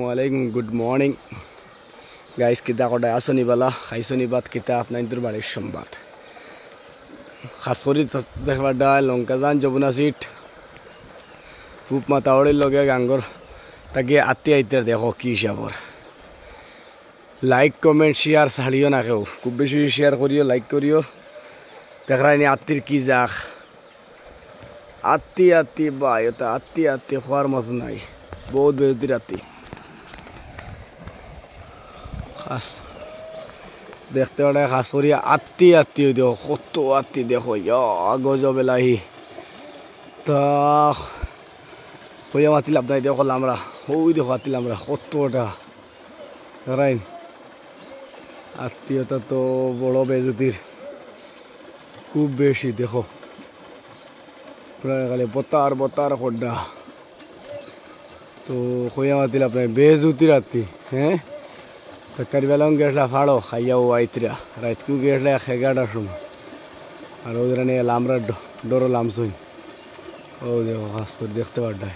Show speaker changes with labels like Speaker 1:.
Speaker 1: वालेकुम good morning guys किता कटा आसनी बाला खाइसनी बात किता अपना इंदर बाड़ीर संबाद खास करी देखबार डाल लंकाजान जमुना सीट खूब मातावड़िर लगे गांगोर ताकि आती आईते देखो कि हिसाबर लाइक कमेंट शेयर छाड़ियो ना केउ खूब बेशी शेयर करियो लाइक करियो देखराइनि आत्तिर कि जाक आत्ती आत्ती बायोता आत्ती आत्ती खोयार मतो नाई बहुत बेजती आत्ती खास देखते बड़े खास करिए आत्ती आत्ती देखो कत आत्ती देखो या गजब एलाही ता कइया मातिल आपनाय देखो लामरा ओई देखो आत्ती लामरा कतटा राइन आत्मीयता तो बड़ो बेजतीर खूब बेशी देखो प्राय खाली बतार बतार खड्डा तो कइया मातिल आपनाय बेजतीर आत्ती हैं तो करबेलाम गेसला फाड़ो खाइया आईतरा रातकू गेसला 11টার সময় আর ওদের নিয়ে আমরা ডরো লামছুই ও দেখো খাস করে দেখতে পারডাই